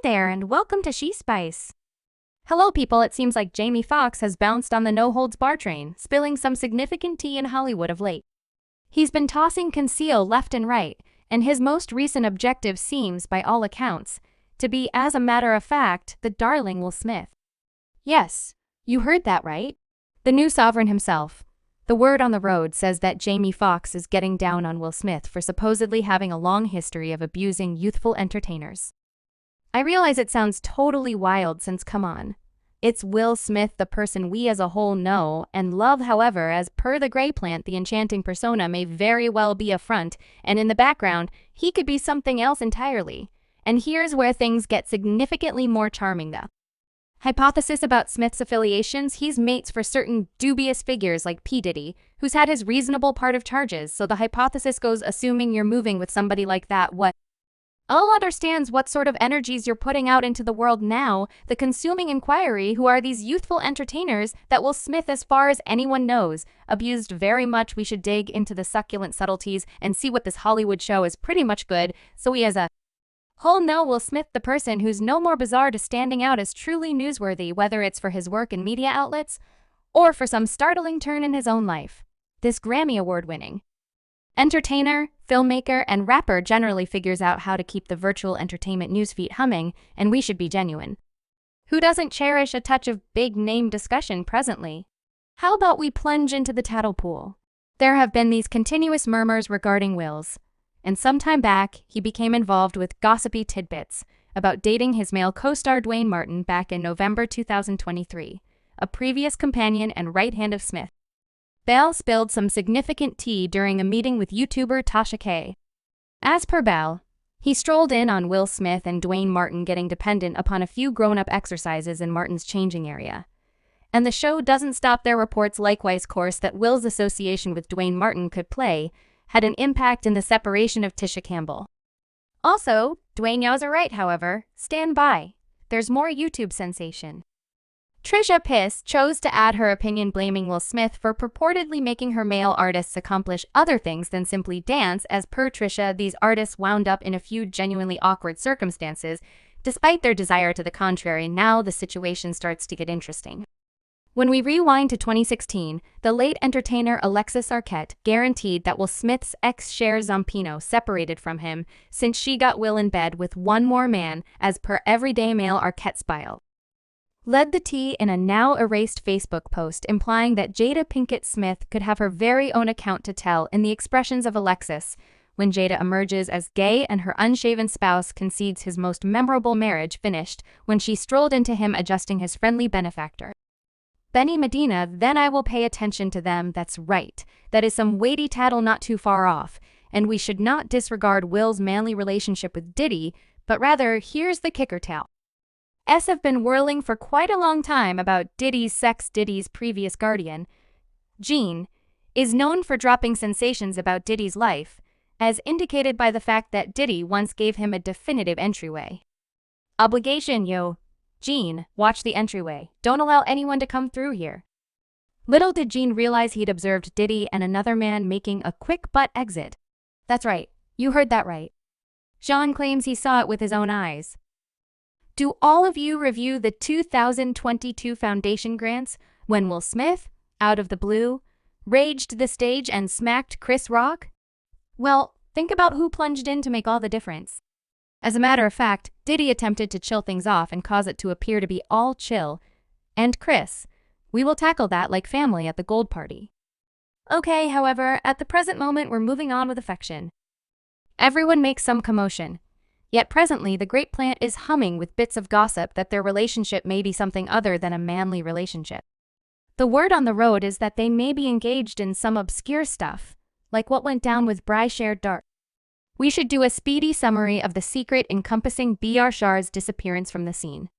there and welcome to She Spice. Hello people, it seems like Jamie Foxx has bounced on the no-holds-bar train, spilling some significant tea in Hollywood of late. He's been tossing conceal left and right, and his most recent objective seems, by all accounts, to be, as a matter of fact, the darling Will Smith. Yes, you heard that right. The new sovereign himself. The word on the road says that Jamie Foxx is getting down on Will Smith for supposedly having a long history of abusing youthful entertainers. I realize it sounds totally wild since, come on, it's Will Smith, the person we as a whole know and love. However, as per the Grey Plant, the enchanting persona may very well be a front, and in the background, he could be something else entirely. And here's where things get significantly more charming though. Hypothesis about Smith's affiliations: he's mates for certain dubious figures like P. Diddy, who's had his reasonable part of charges, so the hypothesis goes, assuming you're moving with somebody like that, what? All understands what sort of energies you're putting out into the world now, the consuming inquiry: who are these youthful entertainers that Will Smith, as far as anyone knows, abused very much? We should dig into the succulent subtleties and see what this Hollywood show is pretty much good, so he has a whole know Will Smith, the person who's no more bizarre to standing out as truly newsworthy, whether it's for his work in media outlets or for some startling turn in his own life. This Grammy Award-winning entertainer, filmmaker, and rapper generally figures out how to keep the virtual entertainment newsfeed humming, and we should be genuine. Who doesn't cherish a touch of big-name discussion presently? How about we plunge into the tattle pool? There have been these continuous murmurs regarding Will's, and some time back, he became involved with gossipy tidbits about dating his male co-star Dwayne Martin back in November 2023, a previous companion and right hand of Smith. Bell spilled some significant tea during a meeting with YouTuber Tasha K. As per Bell, he strolled in on Will Smith and Dwayne Martin getting dependent upon a few grown-up exercises in Martin's changing area. And the show doesn't stop there. Reports likewise course that Will's association with Dwayne Martin could play had an impact in the separation of Tisha Campbell. Also, Dwayne Yaws are right, however, stand by. There's more YouTube sensation. Trisha Piss chose to add her opinion, blaming Will Smith for purportedly making her male artists accomplish other things than simply dance. As per Trisha, these artists wound up in a few genuinely awkward circumstances, despite their desire to the contrary. Now the situation starts to get interesting. When we rewind to 2016, the late entertainer Alexis Arquette guaranteed that Will Smith's ex Cher Zampino separated from him since she got Will in bed with one more man, as per Everyday Mail. Arquette's bio led the tea in a now erased Facebook post implying that Jada Pinkett Smith could have her very own account to tell in the expressions of Alexis when Jada emerges as gay and her unshaven spouse concedes his most memorable marriage finished when she strolled into him adjusting his friendly benefactor. Benny Medina: then I will pay attention to them. That's right. That is some weighty tattle not too far off, and we should not disregard Will's manly relationship with Diddy, but rather, here's the kicker tale. Have been whirling for quite a long time about Diddy's sex. Diddy's previous guardian, Jean, is known for dropping sensations about Diddy's life, as indicated by the fact that Diddy once gave him a definitive entryway obligation. Yo, Jean, watch the entryway. Don't allow anyone to come through here. Little did Jean realize he'd observed Diddy and another man making a quick butt exit. That's right, you heard that right. Jean claims he saw it with his own eyes. Do all of you review the 2022 Foundation grants when Will Smith, out of the blue, raged the stage and smacked Chris Rock? Well, think about who plunged in to make all the difference. As a matter of fact, Diddy attempted to chill things off and cause it to appear to be all chill. And Chris, we will tackle that like family at the gold party. Okay, however, at the present moment we're moving on with affection. Everyone makes some commotion. Yet presently the Great Plant is humming with bits of gossip that their relationship may be something other than a manly relationship. The word on the road is that they may be engaged in some obscure stuff, like what went down with Bry Cher Dart. We should do a speedy summary of the secret encompassing Br Shar's disappearance from the scene.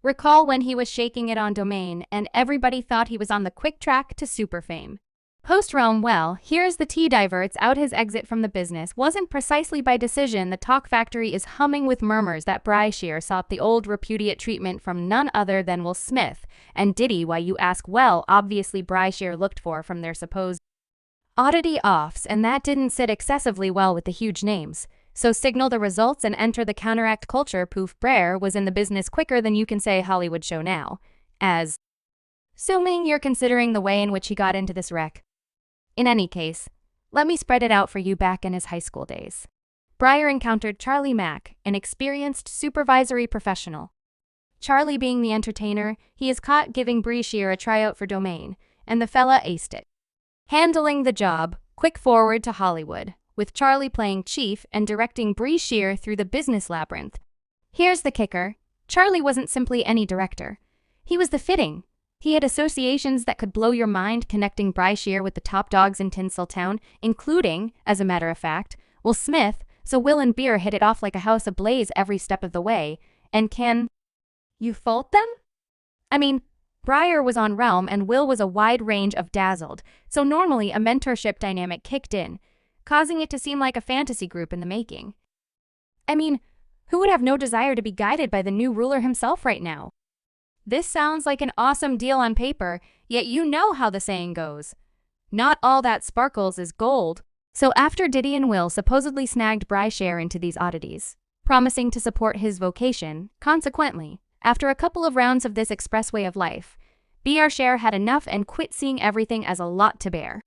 Recall when he was shaking it on Domain and everybody thought he was on the quick track to super fame. Post-realm, well, here's the tea diverts out. His exit from the business wasn't precisely by decision. The talk factory is humming with murmurs that Bry Cher sought the old repudiate treatment from none other than Will Smith and Diddy. Why, you ask? Well, obviously Bry Cher looked for from their supposed oddity offs, and that didn't sit excessively well with the huge names. So signal the results and enter the counteract culture. Poof, Brer was in the business quicker than you can say Hollywood show now. As assuming you're considering the way in which he got into this wreck. In any case, let me spread it out for you back in his high school days. Brer encountered Charlie Mack, an experienced supervisory professional. Charlie being the entertainer, he is caught giving Bree-Shear a tryout for Domain, and the fella aced it. Handling the job, quick forward to Hollywood, with Charlie playing chief and directing Bree-Shear through the business labyrinth. Here's the kicker. Charlie wasn't simply any director. He was the fitting. He had associations that could blow your mind, connecting Bree-Shear with the top dogs in Tinseltown, including, as a matter of fact, Will Smith, so Will and Beer hit it off like a house ablaze every step of the way. And can you fault them? I mean, Brer was on Realm and Will was a wide range of dazzled, so normally a mentorship dynamic kicked in, causing it to seem like a fantasy group in the making. I mean, who would have no desire to be guided by the new ruler himself right now? This sounds like an awesome deal on paper, yet you know how the saying goes. Not all that sparkles is gold. So after Diddy and Will supposedly snagged Bree-Shear into these oddities, promising to support his vocation, consequently, after a couple of rounds of this express way of life, Bree-Shear had enough and quit seeing everything as a lot to bear.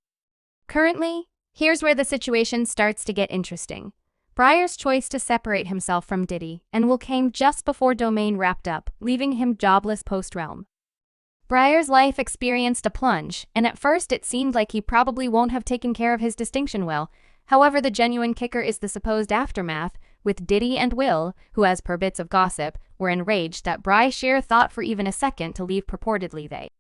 Currently, here's where the situation starts to get interesting. Breyer's choice to separate himself from Diddy and Will came just before Domain wrapped up, leaving him jobless post-Realm. Breyer's life experienced a plunge, and at first it seemed like he probably won't have taken care of his distinction well. However, the genuine kicker is the supposed aftermath, with Diddy and Will, who as per bits of gossip, were enraged that Bree-Shear thought for even a second to leave. Purportedly they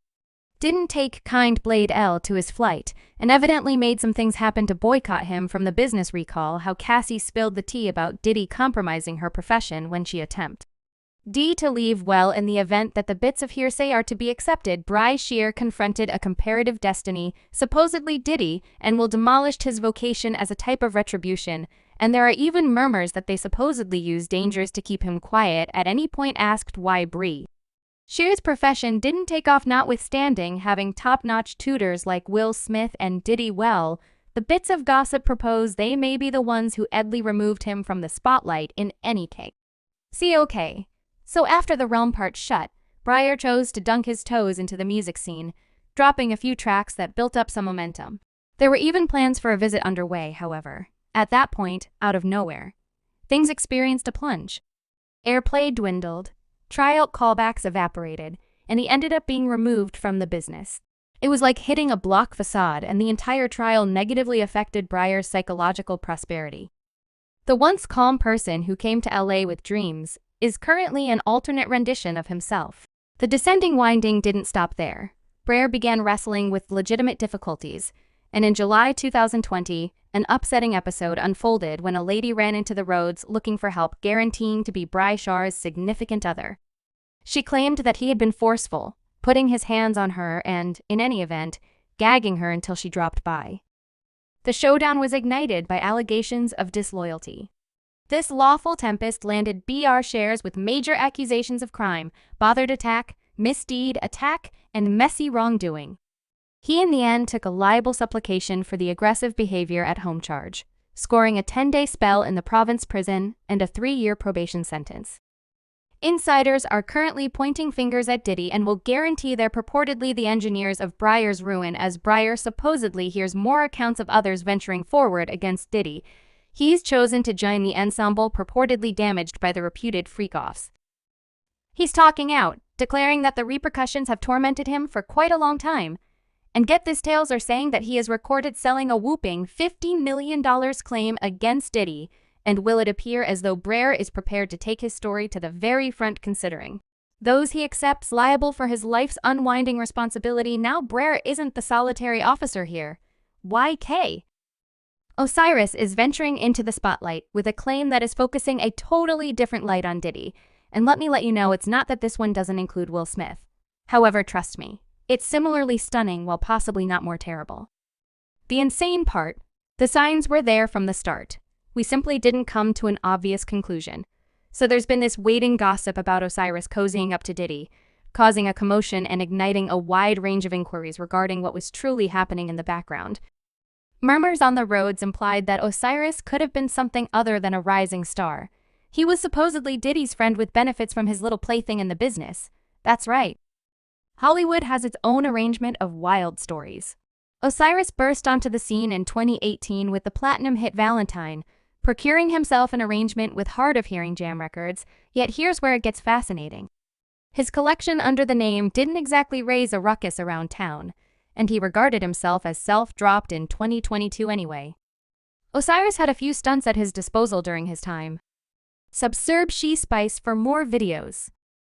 didn't take kind Blade L to his flight, and evidently made some things happen to boycott him from the business. Recall how Cassie spilled the tea about Diddy compromising her profession when she attempted to leave. Well, in the event that the bits of hearsay are to be accepted, Bree-Shear confronted a comparative destiny, supposedly Diddy, and Will demolished his vocation as a type of retribution, and there are even murmurs that they supposedly used dangers to keep him quiet. At any point asked why Bree-Shear's profession didn't take off, notwithstanding having top-notch tutors like Will Smith and Diddy. Well, the bits of gossip propose they may be the ones who edly removed him from the spotlight in any case. Okay. So after the Realm part shut, Brer chose to dunk his toes into the music scene, dropping a few tracks that built up some momentum. There were even plans for a visit underway, however. At that point, out of nowhere, things experienced a plunge. Airplay dwindled, tryout callbacks evaporated, and he ended up being removed from the business. It was like hitting a block facade, and the entire trial negatively affected Breyer's psychological prosperity. The once calm person who came to LA with dreams is currently an alternate rendition of himself. The descending winding didn't stop there. Brer began wrestling with legitimate difficulties, and in July 2020, an upsetting episode unfolded when a lady ran into the roads looking for help, guaranteeing to be Bree-Shear's significant other. She claimed that he had been forceful, putting his hands on her and, in any event, gagging her until she dropped by. The showdown was ignited by allegations of disloyalty. This lawful tempest landed Bree-Shear with major accusations of crime, bothered attack, misdeed attack, and messy wrongdoing. He in the end took a libel supplication for the aggressive behavior at home charge, scoring a 10-day spell in the province prison and a 3-year probation sentence. Insiders are currently pointing fingers at Diddy and will guarantee they're purportedly the engineers of Breyer's ruin, as Brer supposedly hears more accounts of others venturing forward against Diddy. He's chosen to join the ensemble purportedly damaged by the reputed freak-offs. He's talking out, declaring that the repercussions have tormented him for quite a long time. And get this, tales are saying that he is recorded selling a whopping $50 million claim against Diddy, and will it appear as though Brer is prepared to take his story to the very front, considering those he accepts liable for his life's unwinding responsibility. Now Brer isn't the solitary officer here. YK. Osiris is venturing into the spotlight with a claim that is focusing a totally different light on Diddy, and let me let you know it's not that this one doesn't include Will Smith. However, trust me, it's similarly stunning while possibly not more terrible. The insane part, the signs were there from the start. We simply didn't come to an obvious conclusion. So there's been this waiting gossip about Osiris cozying up to Diddy, causing a commotion and igniting a wide range of inquiries regarding what was truly happening in the background. Murmurs on the roads implied that Osiris could have been something other than a rising star. He was supposedly Diddy's friend with benefits from his little plaything in the business. That's right. Hollywood has its own arrangement of wild stories. Osiris burst onto the scene in 2018 with the platinum hit Valentine, procuring himself an arrangement with Hard of Hearing Jam Records, yet here's where it gets fascinating. His collection under the name didn't exactly raise a ruckus around town, and he regarded himself as self-dropped in 2022 anyway. Osiris had a few stunts at his disposal during his time. Subscribe She Spice for more videos.